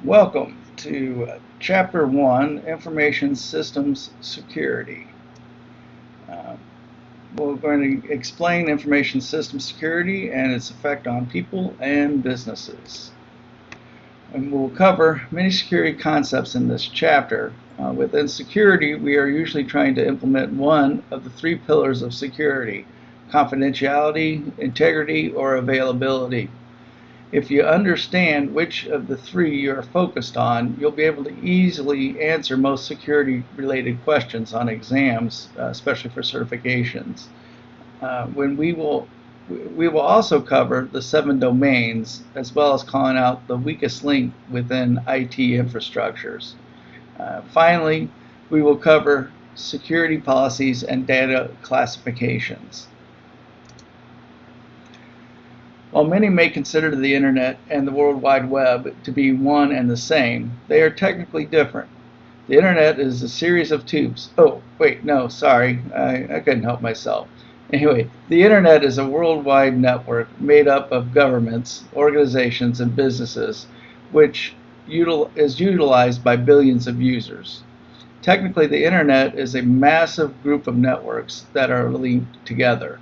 Welcome to Chapter 1, Information Systems Security. We're going to explain information system security and its effect on people and businesses. And we'll cover many security concepts in this chapter. Within security, we are usually trying to implement one of the three pillars of security: confidentiality, integrity, or availability. If you understand which of the three you are focused on, you'll be able to easily answer most security-related questions on exams, especially for certifications. We will also cover the 7 domains, as well as calling out the weakest link within IT infrastructures. Finally, we will cover security policies and data classifications. While many may consider the Internet and the World Wide Web to be one and the same, they are technically different. The Internet is a series of tubes. Oh, wait, no, sorry, I couldn't help myself. Anyway, the Internet is a worldwide network made up of governments, organizations, and businesses, which is utilized by billions of users. Technically, the Internet is a massive group of networks that are linked together.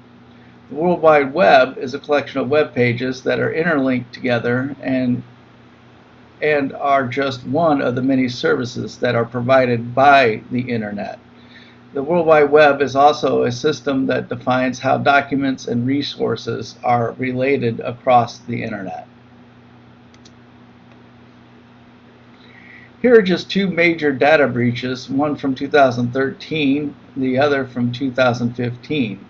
The World Wide Web is a collection of web pages that are interlinked together and are just one of the many services that are provided by the Internet. The World Wide Web is also a system that defines how documents and resources are related across the Internet. Here are just two major data breaches, one from 2013, the other from 2015.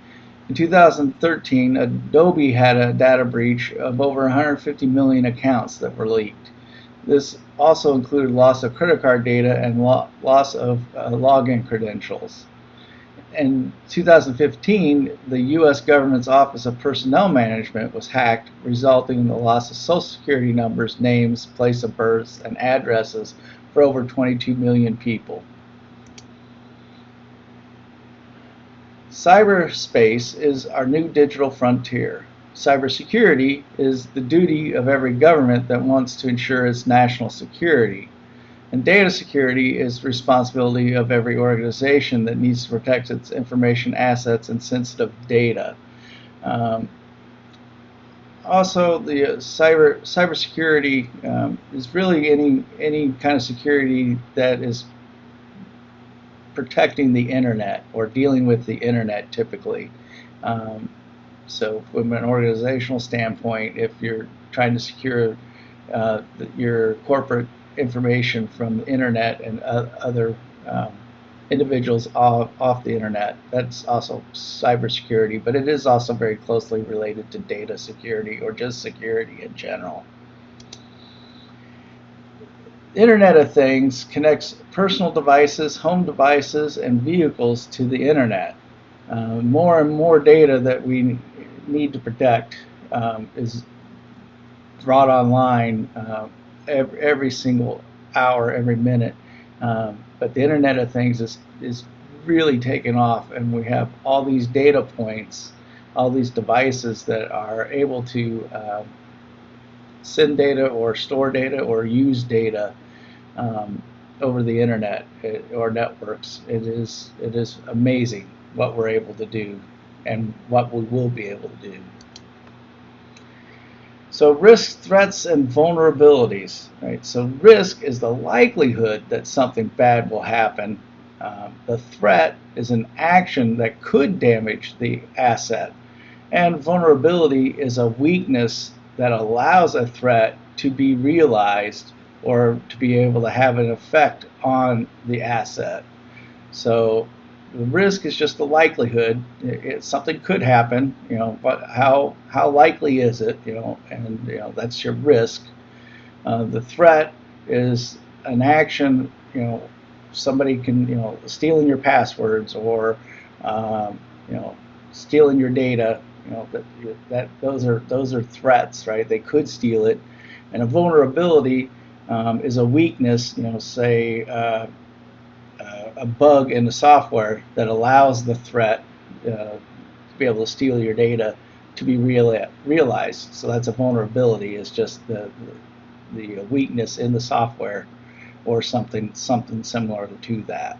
In 2013, Adobe had a data breach of over 150 million accounts that were leaked. This also included loss of credit card data and loss of login credentials. In 2015, the U.S. government's Office of Personnel Management was hacked, resulting in the loss of Social Security numbers, names, place of births, and addresses for over 22 million people. Cyberspace is our new digital frontier. Cybersecurity is the duty of every government that wants to ensure its national security. And data security is the responsibility of every organization that needs to protect its information assets and sensitive data. Also, the cybersecurity is really any kind of security that is protecting the Internet or dealing with the Internet typically. So from an organizational standpoint, if you're trying to secure your corporate information from the Internet and other individuals off the Internet, that's also cybersecurity, but it is also very closely related to data security or just security in general. Internet of Things connects personal devices, home devices, and vehicles to the Internet. More and more data that we need to protect is brought online every single hour, every minute. But the Internet of Things is really taken off, and we have all these data points, all these devices that are able to send data or store data or use data over the Internet or networks. It is amazing what we're able to do and what we will be able to do. So risks, threats, and vulnerabilities. Right? So risk is the likelihood that something bad will happen. The threat is an action that could damage the asset. And vulnerability is a weakness that allows a threat to be realized or to be able to have an effect on the asset. So the risk is just the likelihood. Something could happen, but how likely is it, and that's your risk. The threat is an action, somebody can, stealing your passwords or, stealing your data. Those are threats, right? They could steal it. And a vulnerability is a weakness, say a bug in the software that allows the threat to be able to steal your data to be realized. So that's a vulnerability. It's just the weakness in the software or something similar to that.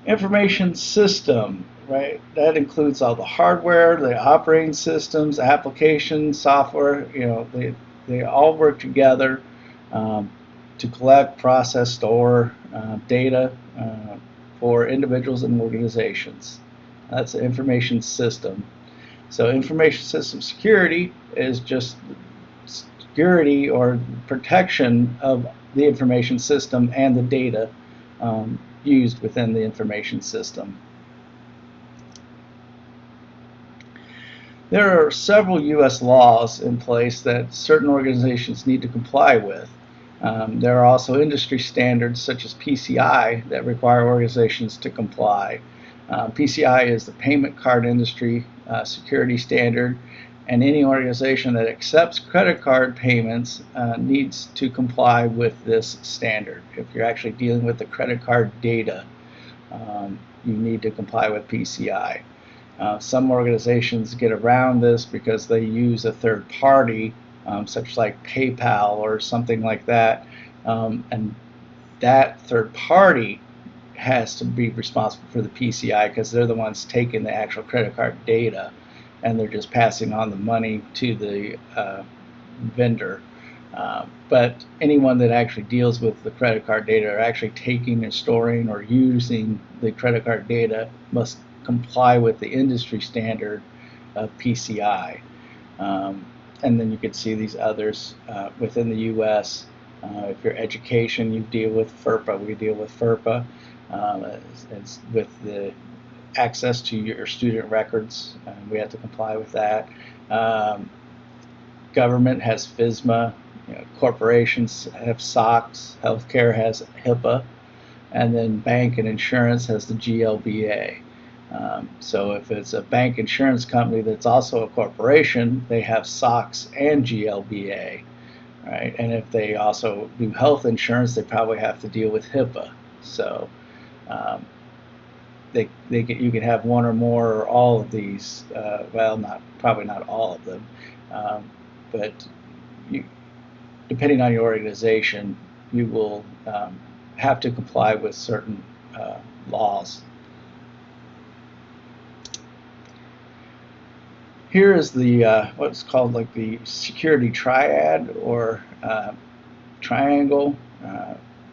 Information system, right? That includes all the hardware, the operating systems, applications, software. They all work together to collect, process, store data for individuals and organizations. That's the information system. So information system security is just security or protection of the information system and the data used within the information system. There are several U.S. laws in place that certain organizations need to comply with. There are also industry standards such as PCI that require organizations to comply. PCI is the payment card industry security standard, and any organization that accepts credit card payments needs to comply with this standard. If you're actually dealing with the credit card data, you need to comply with PCI. Some organizations get around this because they use a third party, such like PayPal or something like that, and that third party has to be responsible for the PCI because they're the ones taking the actual credit card data, and they're just passing on the money to the vendor. But anyone that actually deals with the credit card data or actually taking and storing or using the credit card data must comply with the industry standard of PCI. And then you can see these others within the U.S. If you're education, you deal with FERPA. We deal with FERPA. It's with the access to your student records. We have to comply with that. Government has FISMA. Corporations have SOX. Healthcare has HIPAA. And then bank and insurance has the GLBA. So if it's a bank insurance company that's also a corporation, they have SOX and GLBA, right? And if they also do health insurance, they probably have to deal with HIPAA. So you can have one or more or all of these. Well, probably not all of them, but depending on your organization, you will have to comply with certain laws. Here is the what's called like the security triad or triangle.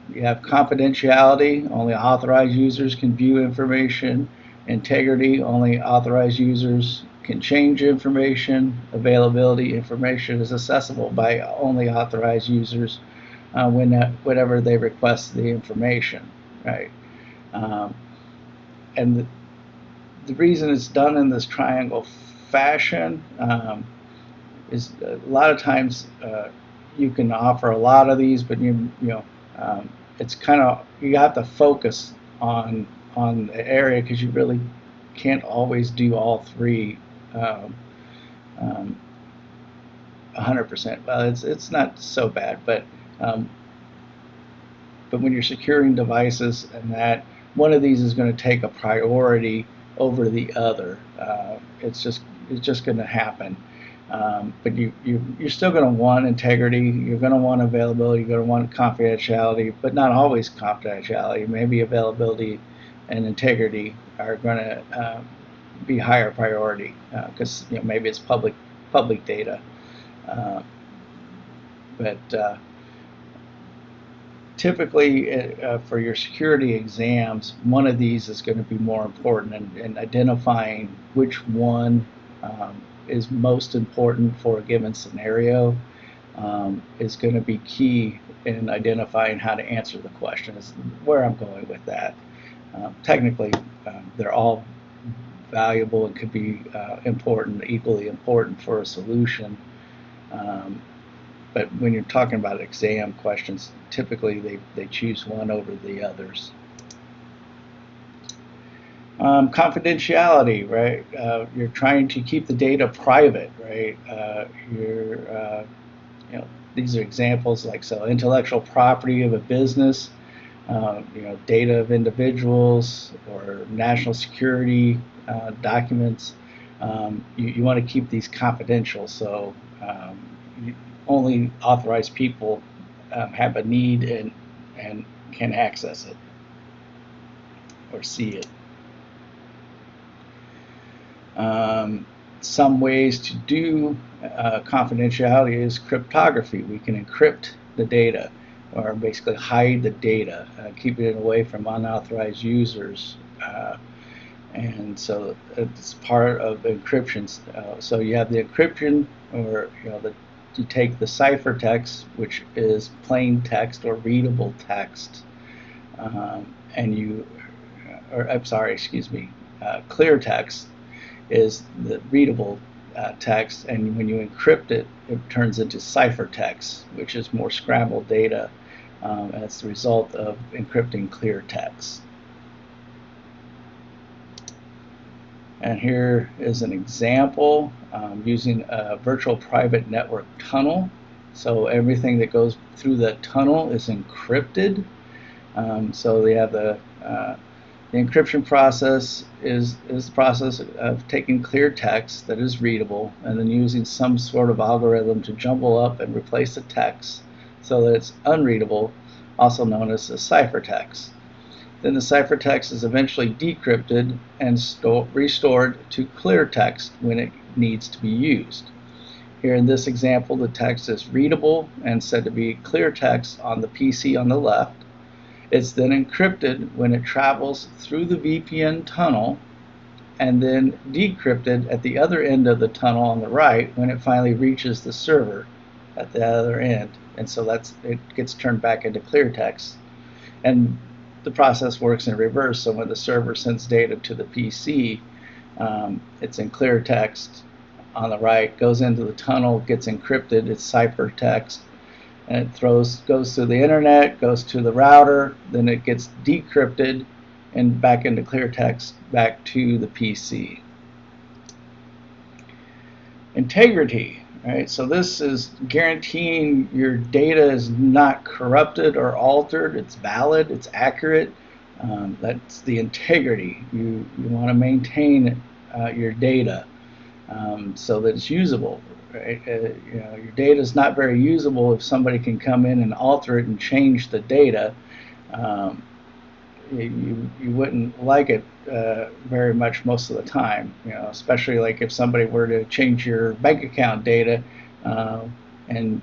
You have confidentiality, only authorized users can view information. Integrity, only authorized users can change information. Availability, information is accessible by only authorized users whenever they request the information, right? And the reason it's done in this triangle fashion is a lot of times you can offer a lot of these, but it's kind of, you have to focus on the area because you really can't always do all three 100%. Well, it's not so bad, but when you're securing devices and that, one of these is going to take a priority over the other. It's just going to happen. But you're still going to want integrity. You're going to want availability. You're going to want confidentiality, but not always confidentiality. Maybe availability and integrity are going to be higher priority because maybe it's public data. But typically, for your security exams, one of these is going to be more important, and identifying which one is most important for a given scenario is going to be key in identifying how to answer the question, is where I'm going with that. Technically, they're all valuable and could be equally important for a solution. But when you're talking about exam questions, typically they choose one over the others. Confidentiality, right? You're trying to keep the data private, right? These are examples like intellectual property of a business, data of individuals, or national security documents. You want to keep these confidential, so only authorized people have a need and can access it or see it. Some ways to do confidentiality is cryptography. We can encrypt the data, or basically hide the data, keep it away from unauthorized users. And so it's part of encryption. So you have the encryption, or you take the ciphertext, which is plain text or readable text, and clear text is the readable text, and when you encrypt it, it turns into ciphertext, which is more scrambled data as the result of encrypting clear text. And here is an example using a virtual private network tunnel. So everything that goes through that tunnel is encrypted. So we have the encryption process is the process of taking clear text that is readable and then using some sort of algorithm to jumble up and replace the text so that it's unreadable, also known as the ciphertext. Then the ciphertext is eventually decrypted and restored to clear text when it needs to be used. Here in this example, the text is readable and said to be clear text on the PC on the left. It's then encrypted when it travels through the VPN tunnel, and then decrypted at the other end of the tunnel on the right when it finally reaches the server at the other end. And so it gets turned back into clear text. And the process works in reverse. So when the server sends data to the PC, it's in clear text on the right, goes into the tunnel, gets encrypted, it's ciphertext, and it goes through the internet, goes to the router, then it gets decrypted and back into clear text back to the PC. Integrity, right? So this is guaranteeing your data is not corrupted or altered. It's valid, it's accurate. That's the integrity. You want to maintain your data so that it's usable. Right? Your data is not very usable if somebody can come in and alter it and change the data. You wouldn't like it very much most of the time. Especially like if somebody were to change your bank account data and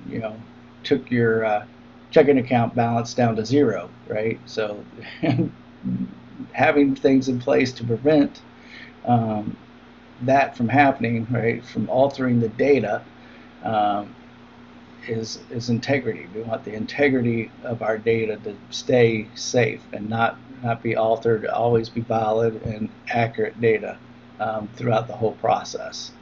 took your checking account balance down to zero, right? So having things in place to prevent that from happening, right, from altering the data, is integrity. We want the integrity of our data to stay safe and not be altered, always be valid and accurate data throughout the whole process.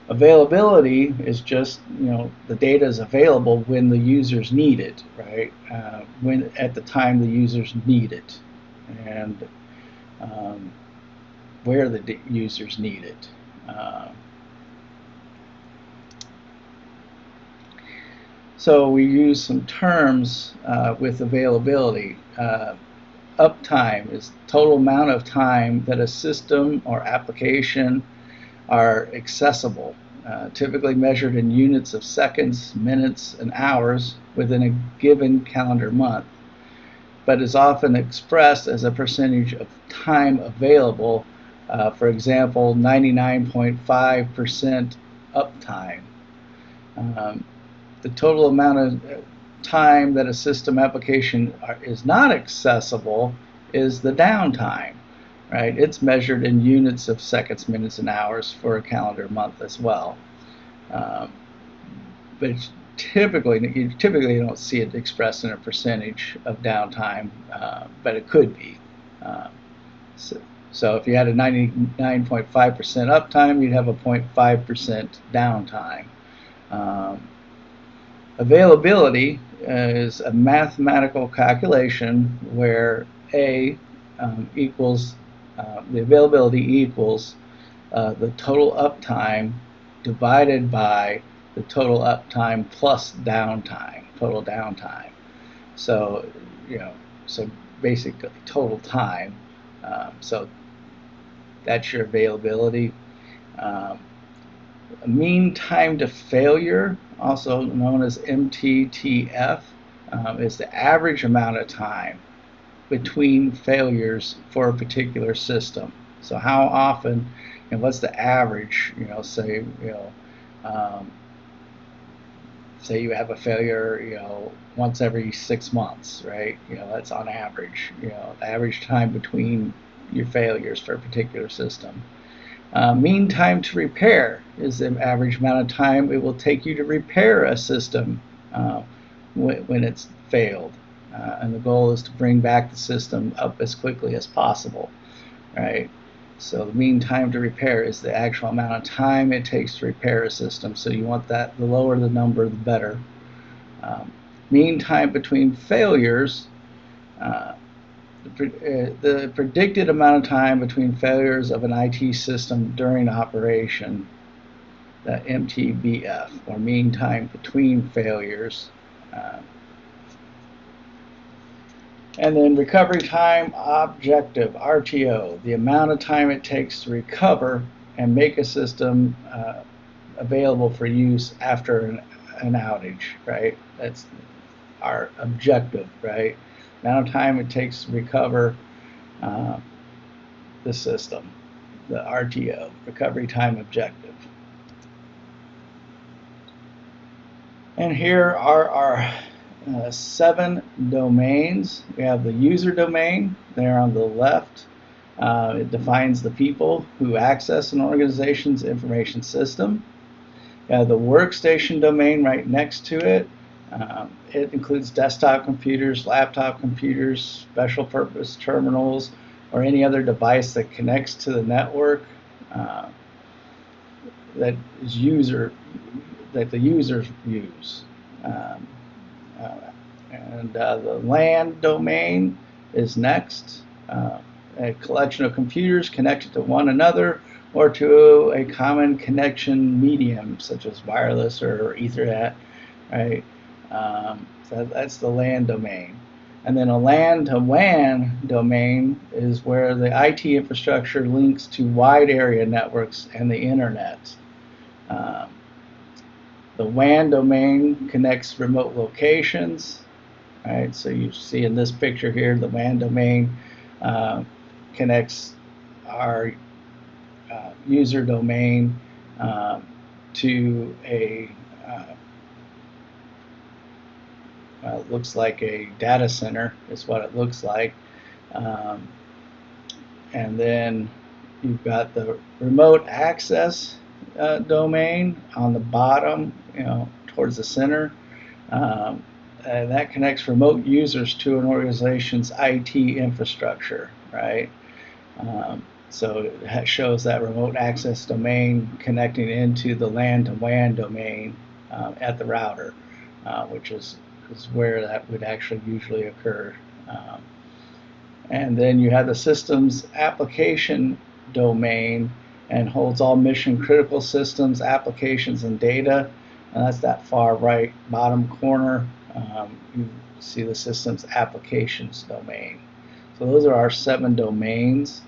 Availability is just, the data is available when the users need it, right? When at the time the users need it, and where the users need it. So we use some terms with availability. Uptime is total amount of time that a system or application are accessible, typically measured in units of seconds, minutes, and hours within a given calendar month, but is often expressed as a percentage of time available. For example, 99.5% uptime. The total amount of time that a system application is not accessible is the downtime, right? It's measured in units of seconds, minutes, and hours for a calendar month as well. But typically you don't see it expressed in a percentage of downtime, but it could be. So if you had a 99.5% uptime, you'd have a 0.5% downtime. Availability is a mathematical calculation where A equals the availability equals the total uptime divided by the total uptime plus downtime, total downtime. So so basically total time. So that's your availability. Mean time to failure, also known as MTTF, is the average amount of time between failures for a particular system. So how often, and what's the average? Say say you have a failure, once every 6 months, right? That's on average. The average time between your failures for a particular system. Mean time to repair is the average amount of time it will take you to repair a system when it's failed. And the goal is to bring back the system up as quickly as possible, right? So the mean time to repair is the actual amount of time it takes to repair a system. So you want that, the lower the number, the better. Mean time between failures, the predicted amount of time between failures of an IT system during operation, the MTBF, or mean time between failures. And then recovery time objective, RTO, the amount of time it takes to recover and make a system available for use after an outage, right? That's our objective, right? Amount of time it takes to recover the system, the RTO, recovery time objective. And here are our 7 domains. We have the user domain there on the left. It defines the people who access an organization's information system. You have the workstation domain right next to it. It includes desktop computers, laptop computers, special purpose terminals, or any other device that connects to the network that the users use. The LAN domain is next. A collection of computers connected to one another or to a common connection medium, such as wireless or Ethernet, right? So that's the LAN domain. And then a LAN to WAN domain is where the IT infrastructure links to wide area networks and the internet. The WAN domain connects remote locations, right? So you see in this picture here, the WAN domain connects our user domain to a it looks like a data center is what it looks like. And then you've got the remote access domain on the bottom, towards the center. And that connects remote users to an organization's IT infrastructure, right? So it shows that remote access domain connecting into the LAN to WAN domain at the router, which is where that would actually usually occur. And then you have the systems application domain, and holds all mission critical systems, applications, and data. And that's that far right bottom corner. You see the systems applications domain. So those are our 7 domains.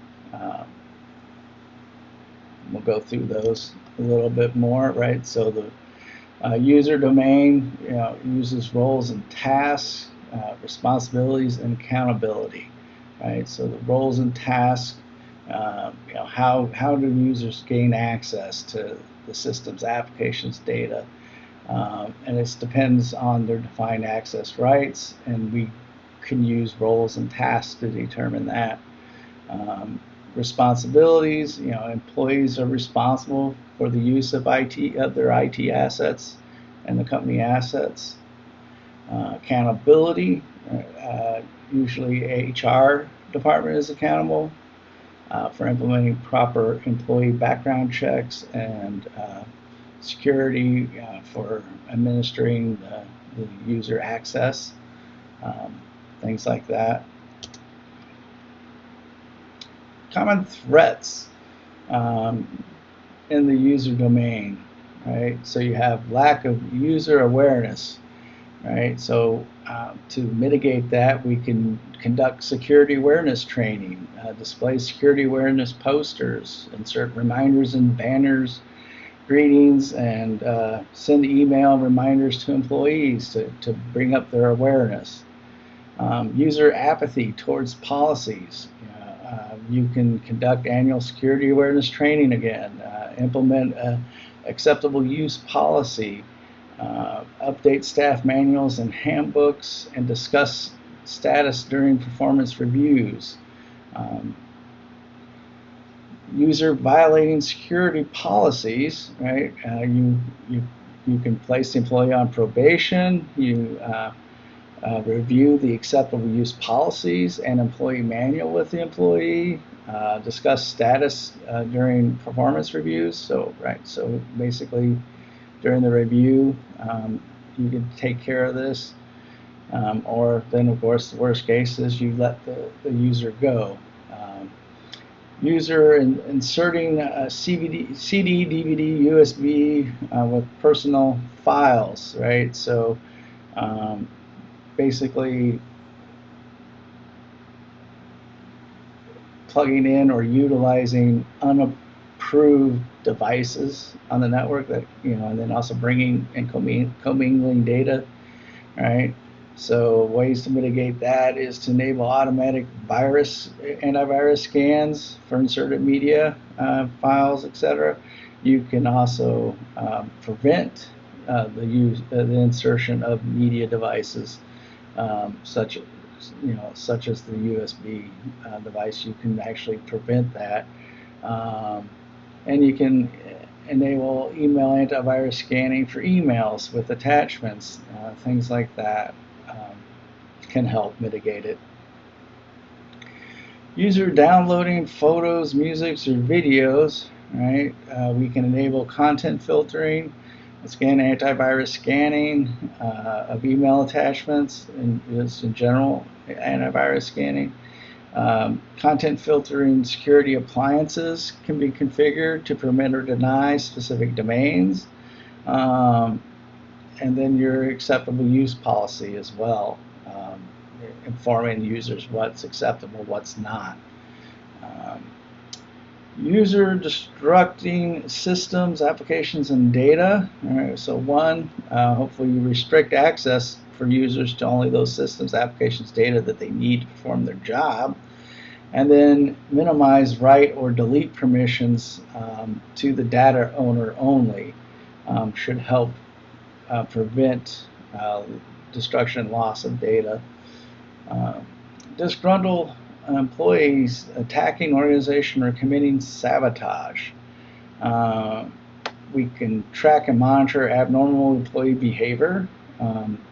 We'll go through those a little bit more, right? So the user domain uses roles and tasks, responsibilities, and accountability, right? So the roles and tasks, how do users gain access to the system's applications data? And it depends on their defined access rights, and we can use roles and tasks to determine that. Responsibilities, employees are responsible for the use of their IT assets and the company assets. Accountability, usually HR department is accountable for implementing proper employee background checks and security for administering the user access, things like that. Common threats in the user domain, right? So you have lack of user awareness, right? So to mitigate that, we can conduct security awareness training, display security awareness posters, insert reminders and banners, greetings and send email reminders to employees to bring up their awareness. User apathy towards policies. You can conduct annual security awareness training again, implement acceptable use policy, update staff manuals and handbooks, and discuss status during performance reviews. User violating security policies, right? You can place the employee on probation. You review the acceptable use policies and employee manual with the employee. Discuss status during performance reviews. So basically, during the review, you can take care of this. Or then, of course, the worst case is you let the user go. User inserting CD, DVD, USB with personal files, right? So basically plugging in or utilizing unapproved devices on the network that, and then also bringing and commingling data, right? So ways to mitigate that is to enable automatic antivirus scans for inserted media files, etc. You can also prevent the insertion of media devices, such as the USB device. You can actually prevent that, and you can enable email antivirus scanning for emails with attachments, things like that. Can help mitigate it. User downloading photos, musics, or videos, right? We can enable content filtering, again, antivirus scanning of email attachments, and just in general antivirus scanning. Content filtering security appliances can be configured to permit or deny specific domains. And then your acceptable use policy as well. Informing users what's acceptable, what's not. User destructing systems, applications, and data. All right, so hopefully you restrict access for users to only those systems, applications, data that they need to perform their job. And then minimize write or delete permissions to the data owner only. Should help prevent destruction and loss of data. Disgruntled employees attacking organization or committing sabotage. We can track and monitor abnormal employee behavior,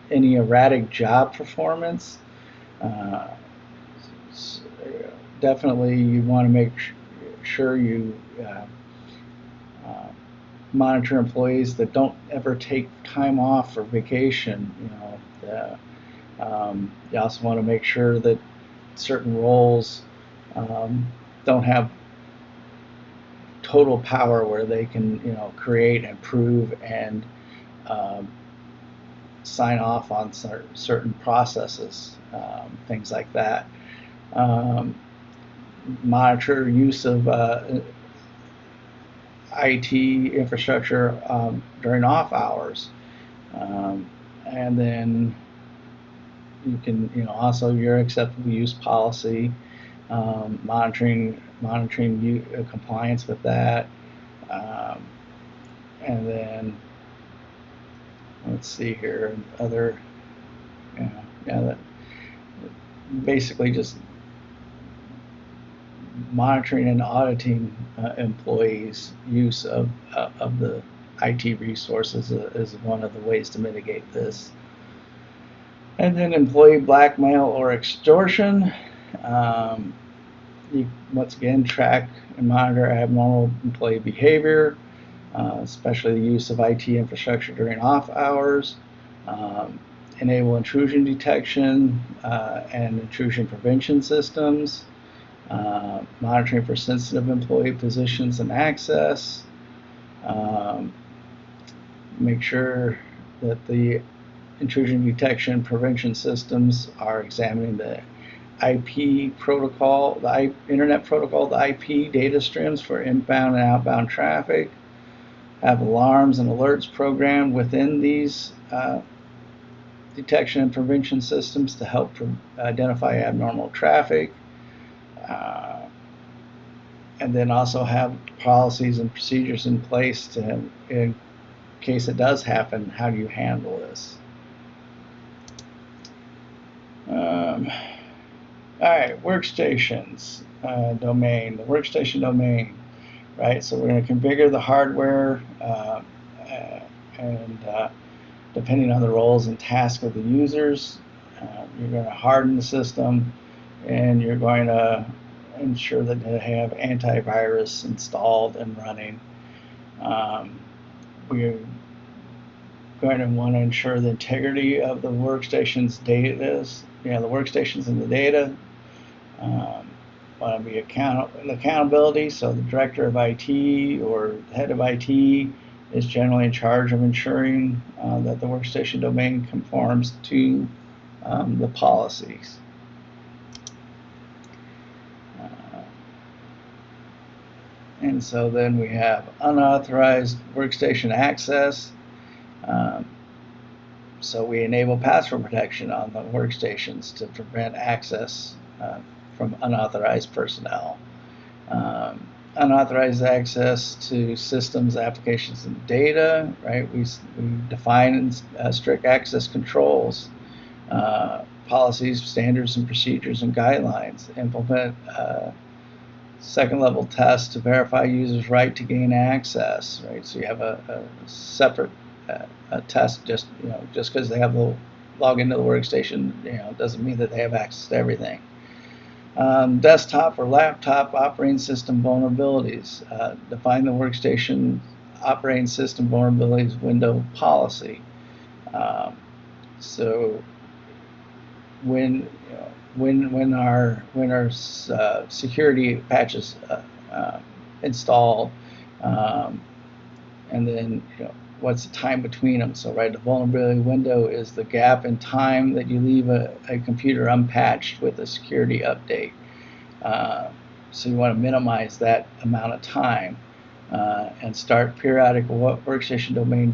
any erratic job performance. Definitely you want to make sure you monitor employees that don't ever take time off for vacation. You also want to make sure that certain roles don't have total power where they can, create, improve, and sign off on certain processes, things like that. Monitor use of IT infrastructure during off hours, and then you can, also your acceptable use policy, monitoring compliance with that, and then let's see here, other, that basically just monitoring and auditing employees' use of the IT resources is one of the ways to mitigate this. And then employee blackmail or extortion. You once again track and monitor abnormal employee behavior, especially the use of IT infrastructure during off hours. Enable intrusion detection and intrusion prevention systems. Monitoring for sensitive employee positions and access. Make sure that the intrusion detection prevention systems are examining the IP protocol, internet protocol, the IP data streams for inbound and outbound traffic. have alarms and alerts programmed within these detection and prevention systems to help identify abnormal traffic, and then also have policies and procedures in place to, in case it does happen, how do you handle this? All right, workstations domain, the workstation domain, right? So we're going to configure the hardware and depending on the roles and tasks of the users, you're going to harden the system, and you're going to ensure that they have antivirus installed and running. We're going to want to ensure the integrity of the workstation's data, the workstations and the data. Want to be accountability, so the director of IT or the head of IT is generally in charge of ensuring that the workstation domain conforms to the policies. And so then we have unauthorized workstation access. So we enable password protection on the workstations to prevent access from unauthorized personnel. Unauthorized access to systems, applications, and data, right? We define strict access controls, policies, standards, and procedures and guidelines. Implement second-level tests to verify users' right to gain access, right? So you have a separate a test. Just because they have the log into the workstation, doesn't mean that they have access to everything. Desktop or laptop operating system vulnerabilities. Define the workstation operating system vulnerabilities window policy. So when our security patches installed, and then what's the time between them? So the vulnerability window is the gap in time that you leave a computer unpatched with a security update. So you want to minimize that amount of time and start periodic workstation domain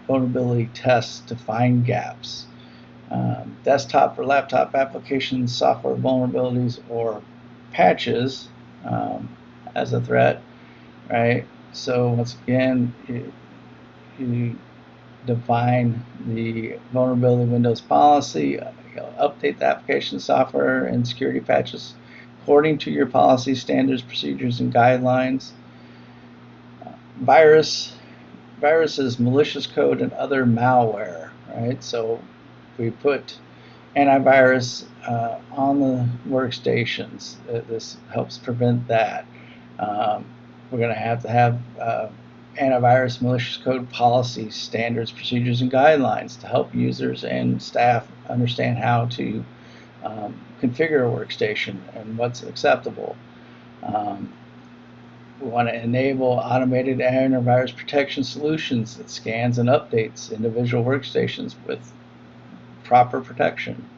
vulnerability tests to find gaps. Desktop or laptop applications, software vulnerabilities, or patches as a threat, right? So once again, you define the vulnerability windows policy, update the application software and security patches according to your policy, standards, procedures, and guidelines. Viruses, malicious code, and other malware, right? So we put antivirus on the workstations. This helps prevent that. We're going to have antivirus, malicious code policies, standards, procedures, and guidelines to help users and staff understand how to configure a workstation and what's acceptable. We want to enable automated antivirus protection solutions that scans and updates individual workstations with proper protection.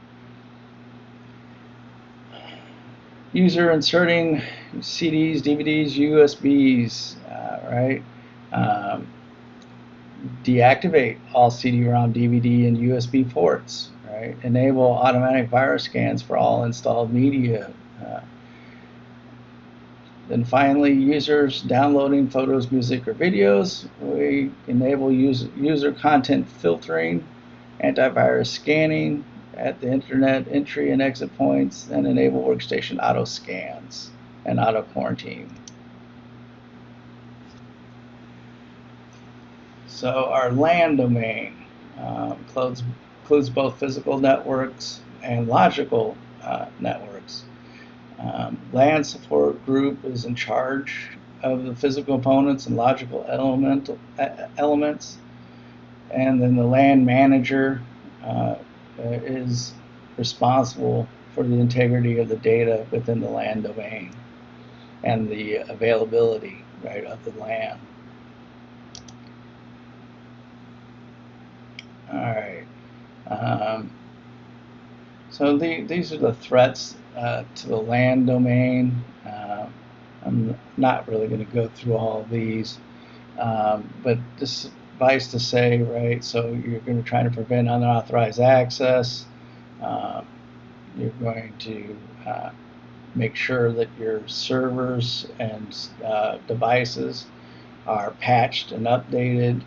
User inserting CDs, DVDs, USBs, right? Deactivate all CD-ROM, DVD, and USB ports, right? Enable automatic virus scans for all installed media. Then finally, users downloading photos, music, or videos. We enable user content filtering, antivirus scanning at the internet entry and exit points, and enable workstation auto scans and auto quarantine. So our LAN domain includes both physical networks and logical networks. LAN support group is in charge of the physical components and logical elements, and then the LAN manager is responsible for the integrity of the data within the LAN domain and the availability, right, of the LAN. All right. So these are the threats to the LAN domain. I'm not really going to go through all of these. But this suffice to say, right, so you're going to try to prevent unauthorized access. You're going to make sure that your servers and devices are patched and updated.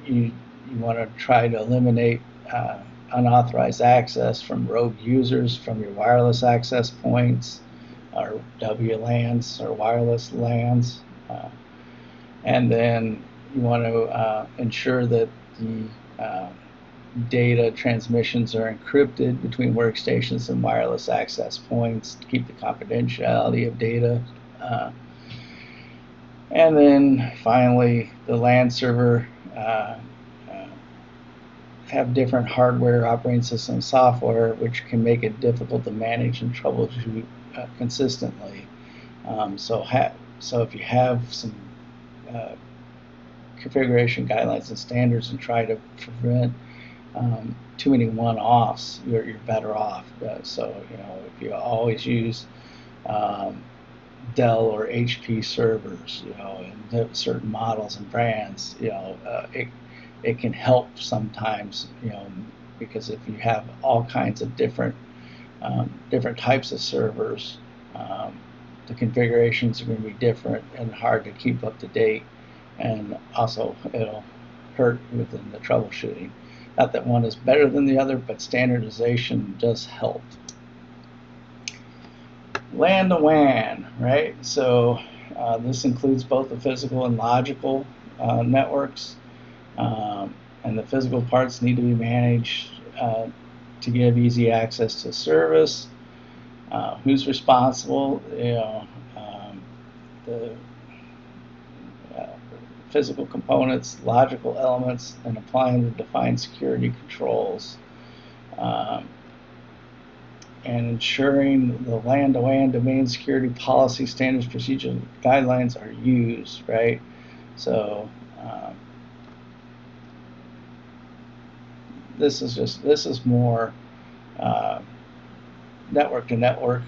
You want to try to eliminate unauthorized access from rogue users from your wireless access points or WLANs or wireless LANs. And then you want to ensure that the data transmissions are encrypted between workstations and wireless access points to keep the confidentiality of data. And then finally, the LAN server have different hardware, operating system, software, which can make it difficult to manage and troubleshoot consistently. So if you have some configuration guidelines and standards and try to prevent too many one-offs, you're better off. So if you always use Dell or HP servers, and certain models and brands, it can help sometimes, because if you have all kinds of different types of servers, the configurations are going to be different and hard to keep up to date, and also it'll hurt within the troubleshooting. Not that one is better than the other, but standardization does help. LAN to WAN, right? So this includes both the physical and logical networks. And the physical parts need to be managed to give easy access to service. Who's responsible? The physical components, logical elements, and applying the defined security controls. And ensuring the LAN to WAN domain security policy standards, procedures, guidelines are used, right? So this is more network to network,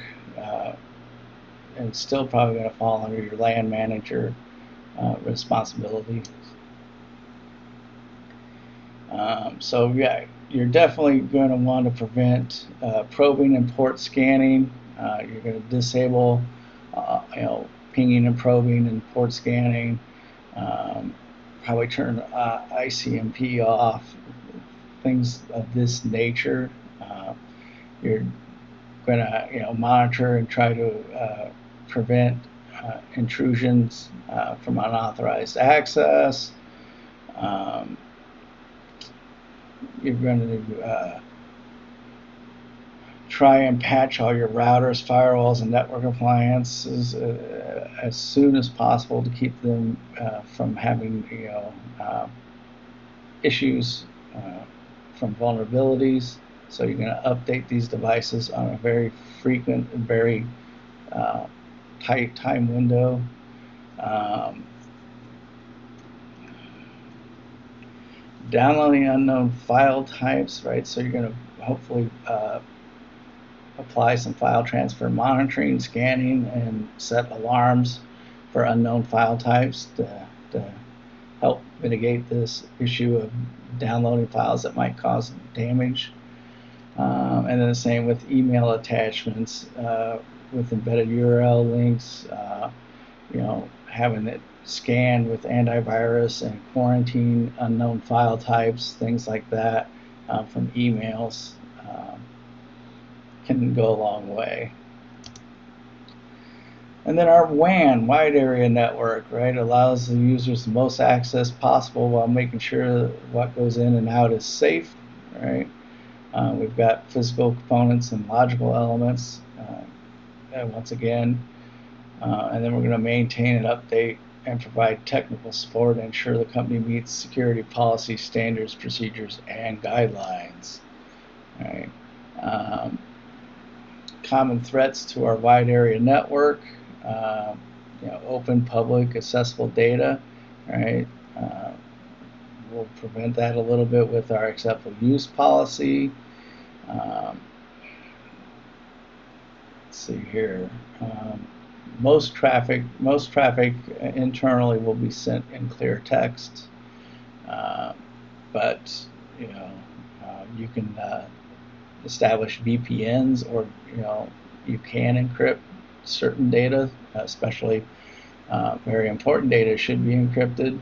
and still probably going to fall under your LAN manager responsibility. So yeah, you're definitely going to want to prevent probing and port scanning. You're going to disable pinging and probing and port scanning. Probably turn ICMP off, things of this nature. You're going to monitor and try to prevent intrusions from unauthorized access. You're going to try and patch all your routers, firewalls, and network appliances as soon as possible to keep them from having issues from vulnerabilities. So you're going to update these devices on a very frequent and very tight time window. Downloading unknown file types, right? So you're going to hopefully apply some file transfer monitoring, scanning, and set alarms for unknown file types to help mitigate this issue of downloading files that might cause damage. And then the same with email attachments with embedded URL links, having it scanned with antivirus and quarantine unknown file types, things like that from emails can go a long way. And then our WAN, wide area network, right, allows the users the most access possible while making sure what goes in and out is safe, right? We've got physical components and logical elements, once again, and then we're going to maintain and update and provide technical support and ensure the company meets security policy standards, procedures, and guidelines. Right? Common threats to our wide area network, open, public, accessible data. Right? We'll prevent that a little bit with our acceptable use policy. Let's see here. most traffic internally will be sent in clear text, but you can establish VPNs, or you can encrypt certain data, especially very important data should be encrypted,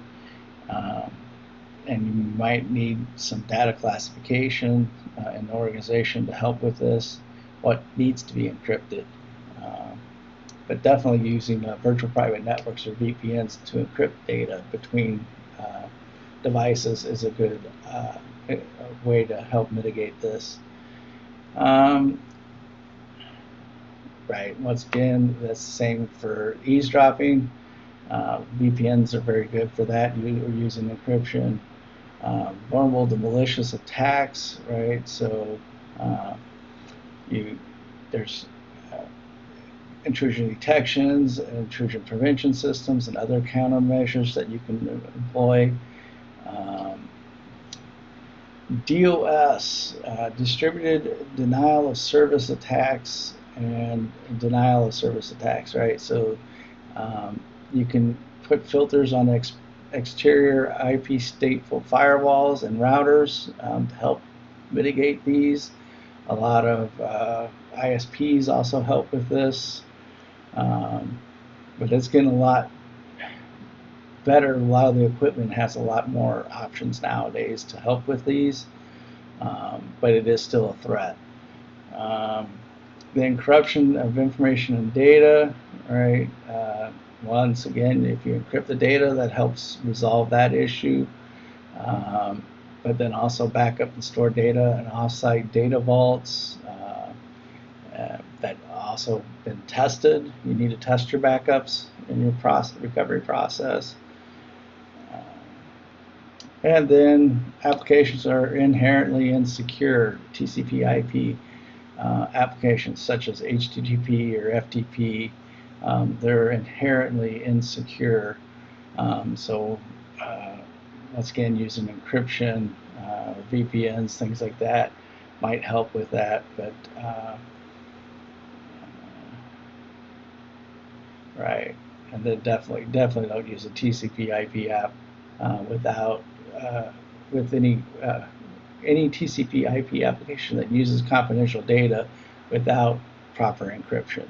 and you might need some data classification in the organization to help with this, what needs to be encrypted. But definitely using virtual private networks or VPNs to encrypt data between devices is a good way to help mitigate this. Right, once again, that's the same for eavesdropping. VPNs are very good for that. You're using encryption. Vulnerable to malicious attacks, right? So there's intrusion detections, intrusion prevention systems, and other countermeasures that you can employ. DOS, distributed denial of service attacks and denial of service attacks, right? So you can put filters on exterior IP stateful firewalls and routers to help mitigate these. A lot of ISPs also help with this, but it's getting a lot better. A lot of the equipment has a lot more options nowadays to help with these, but it is still a threat. The encryption of information and data, right? Once again, if you encrypt the data, that helps resolve that issue. But then also backup and store data in offsite data vaults that also been tested. You need to test your backups in your recovery process. And then applications are inherently insecure. TCP IP applications such as HTTP or FTP, they're inherently insecure. So once again, using encryption, VPNs, things like that might help with that. But right, and then definitely don't use a TCP IP app with any TCP IP application that uses confidential data without proper encryption.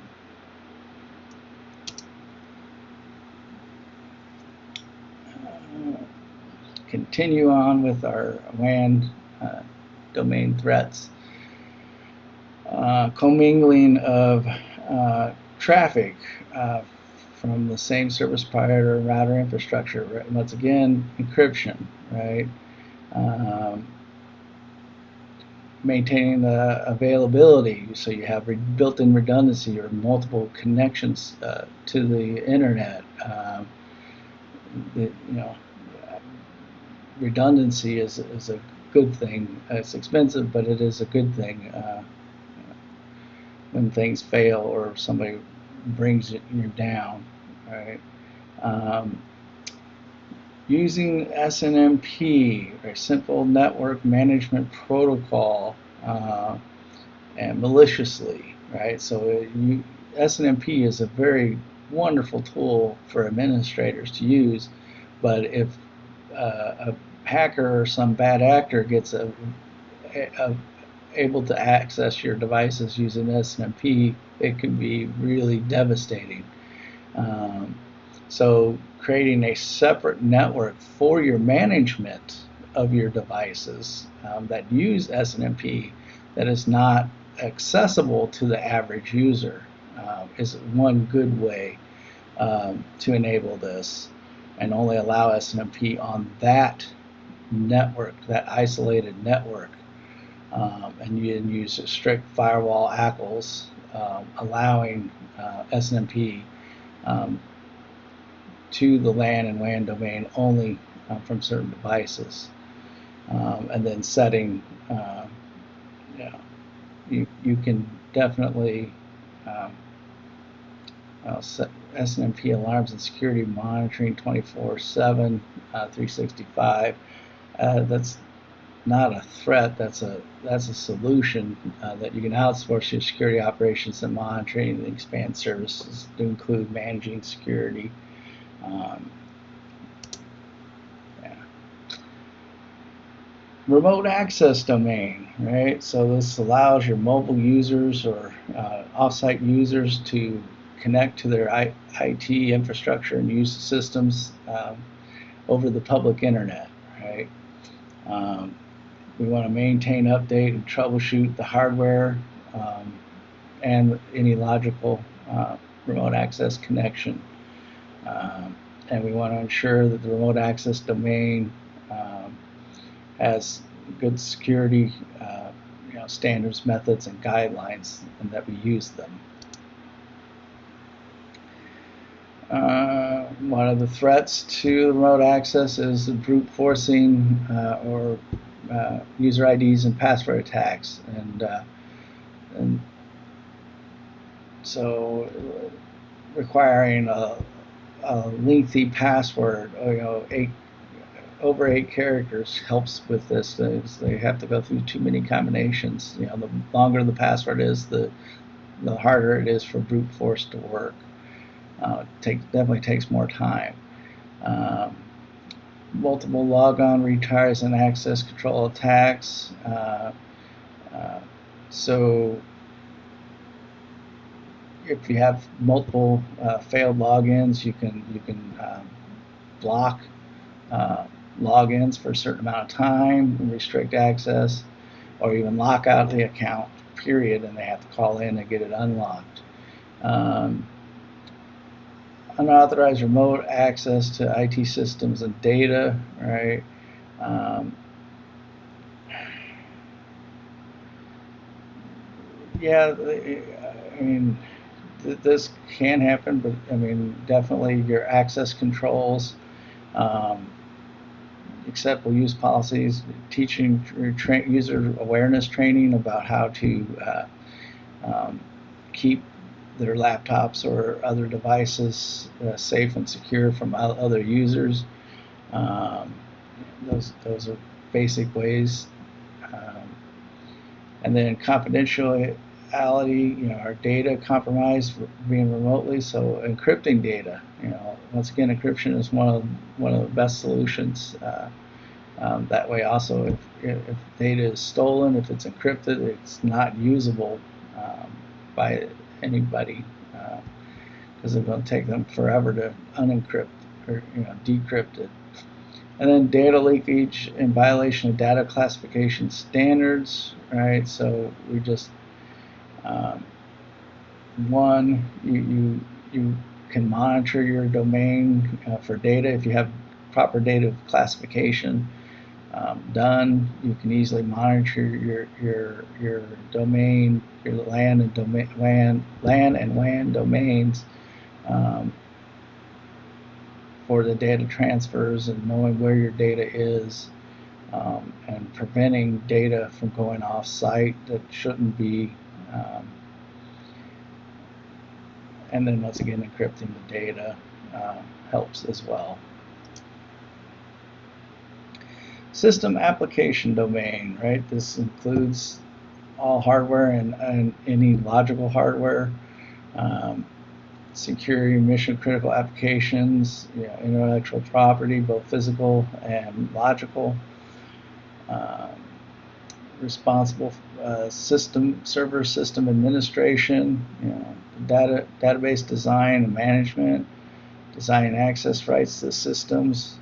Continue on with our WAN domain threats. Commingling of traffic from the same service provider and router infrastructure. Once again, encryption, right? Maintaining the availability, so you have built-in redundancy or multiple connections to the internet. Redundancy is a good thing. It's expensive, but it is a good thing when things fail or somebody brings you down, right? Using SNMP, or Simple Network Management Protocol, and maliciously, right? So SNMP is a very wonderful tool for administrators to use, but if a hacker or some bad actor gets able to access your devices using SNMP, it can be really devastating. So creating a separate network for your management of your devices that use SNMP that is not accessible to the average user is one good way to enable this, and only allow SNMP on that network, that isolated network, and you can use strict firewall ACLs, allowing SNMP to the LAN and WAN domain only from certain devices, and then setting, you can definitely set SNMP alarms and security monitoring 24/7, 365. That's not a threat. That's a solution that you can outsource your security operations and monitoring and expand services to include managing security. Yeah. Remote access domain, right? So this allows your mobile users or offsite users to connect to their IT infrastructure and use the systems over the public internet, right? We want to maintain, update, and troubleshoot the hardware and any logical remote access connection. And we want to ensure that the remote access domain has good security standards, methods, and guidelines, and that we use them. One of the threats to remote access is brute forcing or user IDs and password attacks, and so requiring a lengthy password, over 8 characters helps with this. They have to go through too many combinations. The longer the password is, the harder it is for brute force to work. Definitely takes more time. Multiple logon, retries, and access control attacks. So if you have multiple failed logins, you can block logins for a certain amount of time and restrict access, or even lock out the account, period, and they have to call in and get it unlocked. Unauthorized remote access to IT systems and data, right? Yeah, I mean, this can happen, but I mean, definitely your access controls, acceptable use policies, teaching user awareness training about how to keep their laptops or other devices safe and secure from other users. Those are basic ways. And then confidentiality, our data compromised being remotely, so encrypting data. Once again, encryption is one of the best solutions. That way, also, if data is stolen, if it's encrypted, it's not usable by anybody, because it's going to take them forever to unencrypt or decrypt it. And then data leakage in violation of data classification standards, right? So we just one, you can monitor your domain for data if you have proper data classification done. You can easily monitor your domain, your LAN and WAN domains for the data transfers and knowing where your data is, and preventing data from going off site that shouldn't be, and then once again encrypting the data helps as well. System application domain, right? This includes all hardware and any logical hardware, security, mission critical applications, intellectual property, both physical and logical, responsible server system administration, database design and management, design and access rights to systems,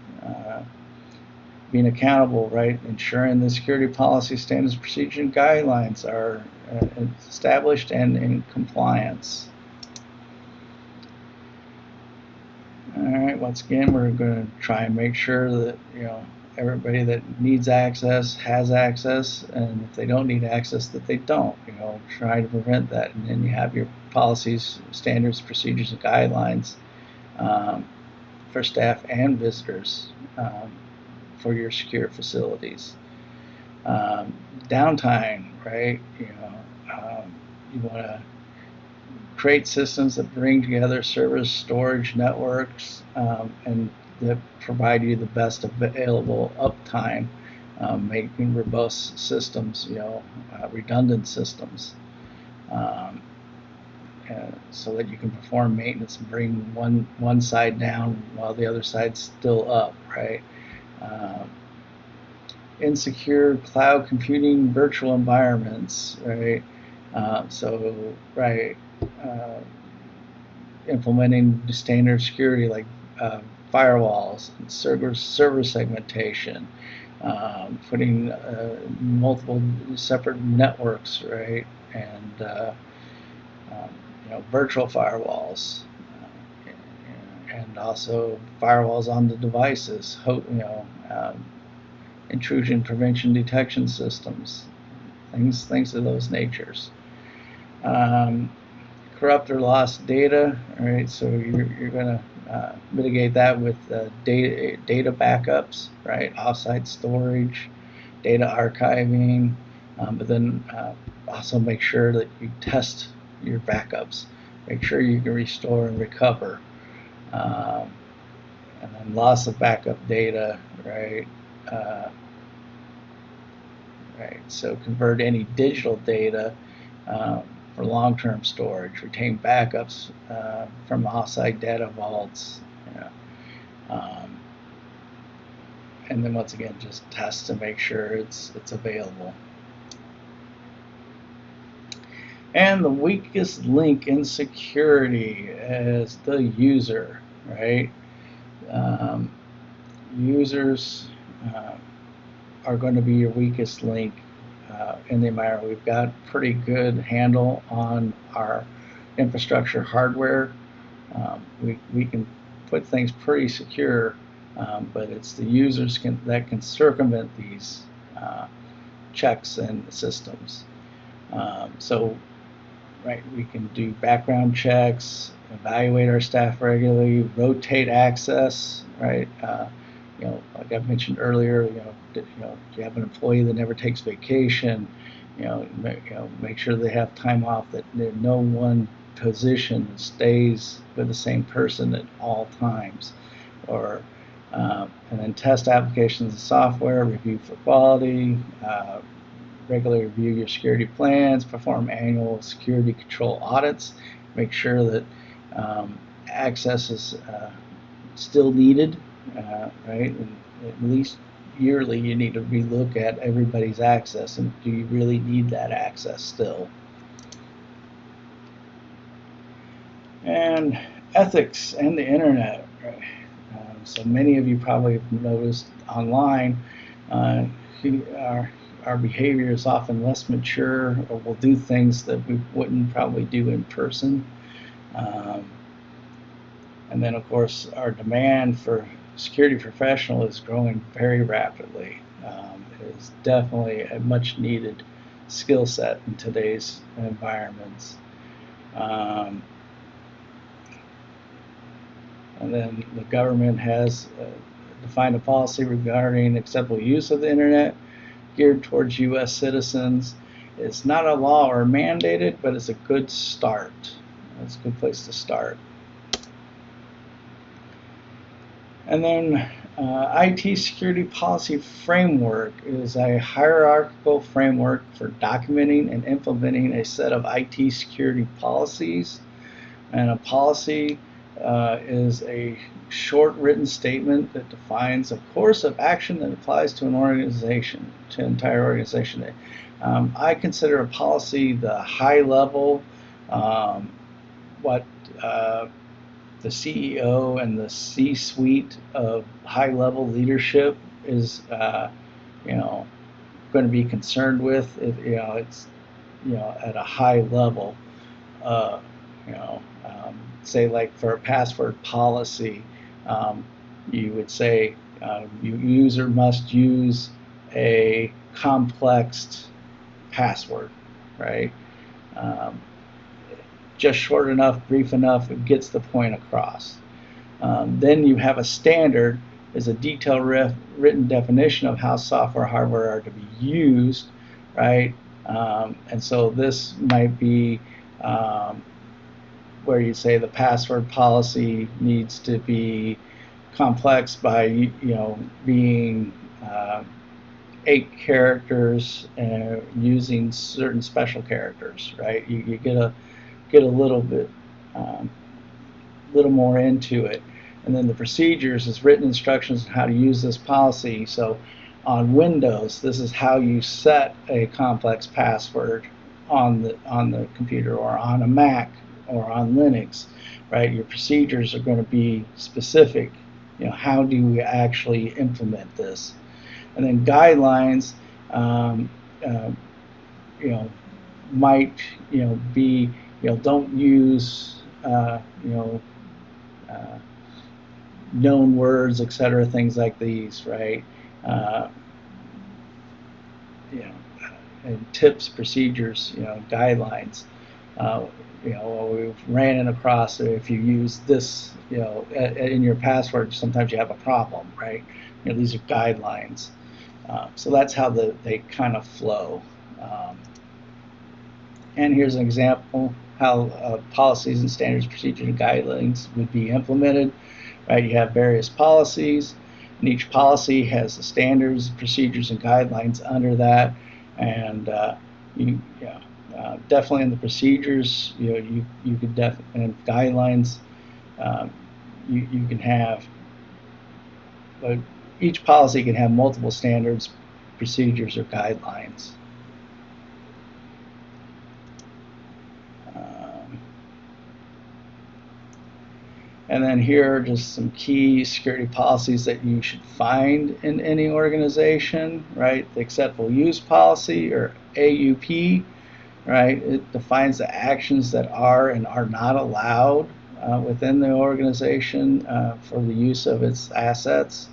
being accountable, right? Ensuring the security policy, standards, procedures, and guidelines are established and in compliance. All right, once again, we're going to try and make sure that everybody that needs access has access, and if they don't need access, that they don't. Try to prevent that, and then you have your policies, standards, procedures, and guidelines for staff and visitors for your secure facilities. Downtime, right? You want to create systems that bring together servers, storage, networks, and that provide you the best available uptime making robust systems, redundant systems, so that you can perform maintenance and bring one side down while the other side's still up, right? Insecure cloud computing virtual environments, right? Implementing standard security like firewalls, and server segmentation, putting multiple separate networks, right? And virtual firewalls, and also firewalls on the devices, intrusion prevention detection systems, things of those natures. Corrupt or lost data, all right, so you're going to mitigate that with data backups, right, offsite storage, data archiving, but then also make sure that you test your backups, make sure you can restore and recover. And then loss of backup data, right? So convert any digital data for long-term storage, retain backups from offsite data vaults, and then once again just test to make sure it's available. And the weakest link in security is the user, right? Users are going to be your weakest link in the environment. We've got pretty good handle on our infrastructure hardware. We can put things pretty secure, but it's the users that can circumvent these checks and systems. We can do background checks, evaluate our staff regularly, rotate access, right? Like I mentioned earlier, if you have an employee that never takes vacation, make sure they have time off, that no one position stays with the same person at all times, and then test applications and software, review for quality, regularly review your security plans, perform annual security control audits, make sure that access is still needed, right? And at least yearly you need to relook at everybody's access, and do you really need that access still? And ethics and the internet, right? So many of you probably have noticed online our behavior is often less mature, or we'll do things that we wouldn't probably do in person. And then, of course, our demand for security professional is growing very rapidly. It is definitely a much needed skill set in today's environments. And then the government has defined a policy regarding acceptable use of the internet geared towards U.S. citizens. It's not a law or mandated, but it's a good start. It's a good place to start. And then IT Security Policy Framework is a hierarchical framework for documenting and implementing a set of IT security policies. And a policy is a short written statement that defines a course of action that applies to an organization, to an entire organization. I consider a policy the high level, what the CEO and the C-suite of high-level leadership is, going to be concerned with. It's, at a high level. Say like for a password policy, you would say user must use a complex password, right? Just short enough, brief enough, it gets the point across. Then you have a standard, is a detailed written definition of how software hardware are to be used, right? And so this might be where you say the password policy needs to be complex by being 8 characters using certain special characters, right? You get a little bit little more into it. And then the procedures is written instructions on how to use this policy. So on Windows, this is how you set a complex password on the computer, or on a Mac, or on Linux, right? Your procedures are going to be specific. You know, how do we actually implement this? And then guidelines, you know, might, you know, be, you know, don't use, you know, known words, etc., things like these, right? You know, and tips, procedures, you know, guidelines. You know, we've ran across, if you use this, you know, in your password, sometimes you have a problem, right? You know, these are guidelines. So that's how they kind of flow. And here's an example how policies and standards, procedures, and guidelines would be implemented. Right, you have various policies, and each policy has the standards, procedures, and guidelines under that. And definitely in the procedures, you know, you could definitely, and guidelines, you can have. But each policy can have multiple standards, procedures, or guidelines. And then here are just some key security policies that you should find in any organization, right? The acceptable use policy, or AUP, right? It defines the actions that are and are not allowed within the organization for the use of its assets.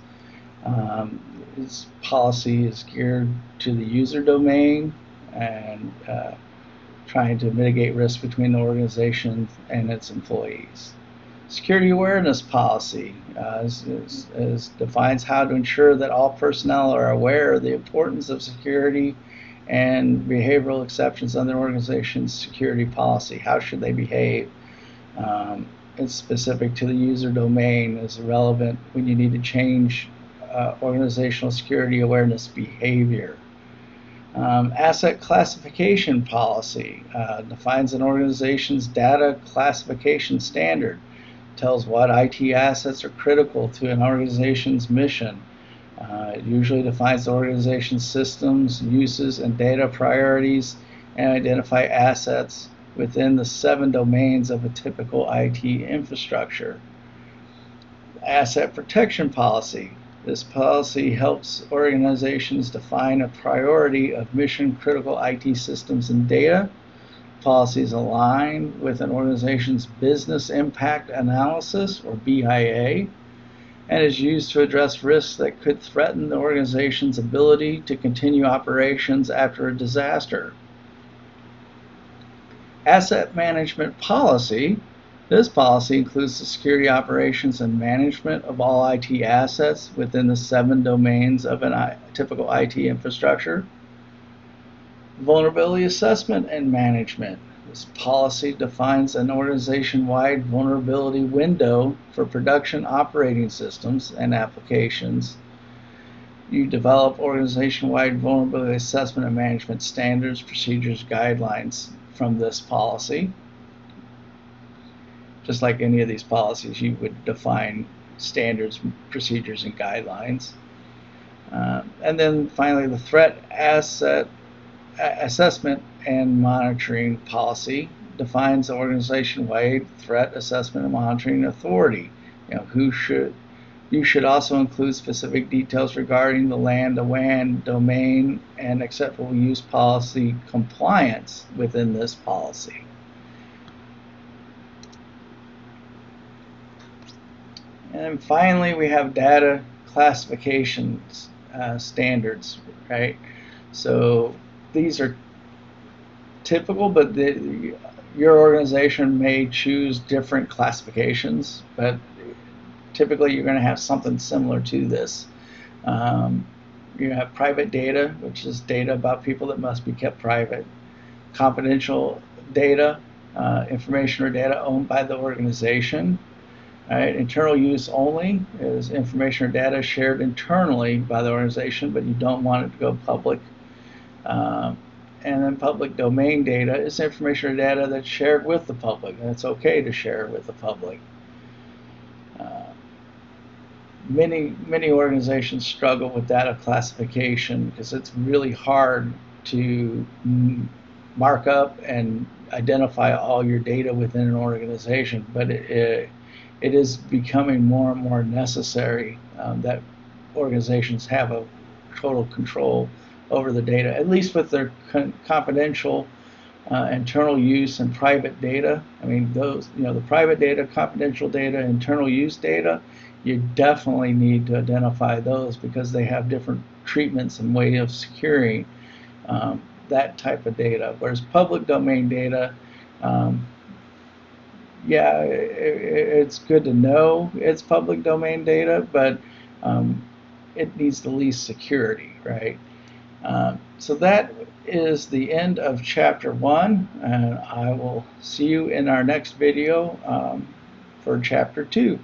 This policy is geared to the user domain and trying to mitigate risk between the organization and its employees. Security awareness policy defines how to ensure that all personnel are aware of the importance of security and behavioral exceptions on their organization's security policy. How should they behave? It's specific to the user domain. Is relevant when you need to change organizational security awareness behavior. Asset classification policy defines an organization's data classification standard. Tells what IT assets are critical to an organization's mission. It usually defines the organization's systems, uses, and data priorities, and identify assets within the 7 domains of a typical IT infrastructure. Asset protection policy. This policy helps organizations define a priority of mission-critical IT systems and data. Policies align with an organization's business impact analysis, or BIA, and is used to address risks that could threaten the organization's ability to continue operations after a disaster. Asset management policy. This policy includes the security operations and management of all IT assets within the 7 domains of a typical IT infrastructure. Vulnerability assessment and management. This policy defines an organization-wide vulnerability window for production operating systems and applications. You develop organization-wide vulnerability assessment and management standards, procedures, guidelines from this policy. Just like any of these policies, you would define standards, procedures, and guidelines. And then finally, the threat asset assessment and monitoring policy defines the organization-wide threat assessment and monitoring authority. You know, you should also include specific details regarding the LAN to WAN domain and acceptable use policy compliance within this policy. And finally, we have data classification standards, right? So these are typical, but your organization may choose different classifications, but typically you're going to have something similar to this. You have private data, which is data about people that must be kept private. Confidential data, information or data owned by the organization. Right? Internal use only is information or data shared internally by the organization, but you don't want it to go public. And then public domain data is information or data that's shared with the public, and it's okay to share with the public. Many organizations struggle with data classification because it's really hard to mark up and identify all your data within an organization, but it is becoming more and more necessary that organizations have a total control over the data, at least with their confidential internal use and private data. I mean, those, the private data, confidential data, internal use data, you definitely need to identify those because they have different treatments and way of securing that type of data. Whereas public domain data, yeah, it's good to know it's public domain data, but it needs the least security, right? So that is the end of chapter 1, and I will see you in our next video for chapter 2.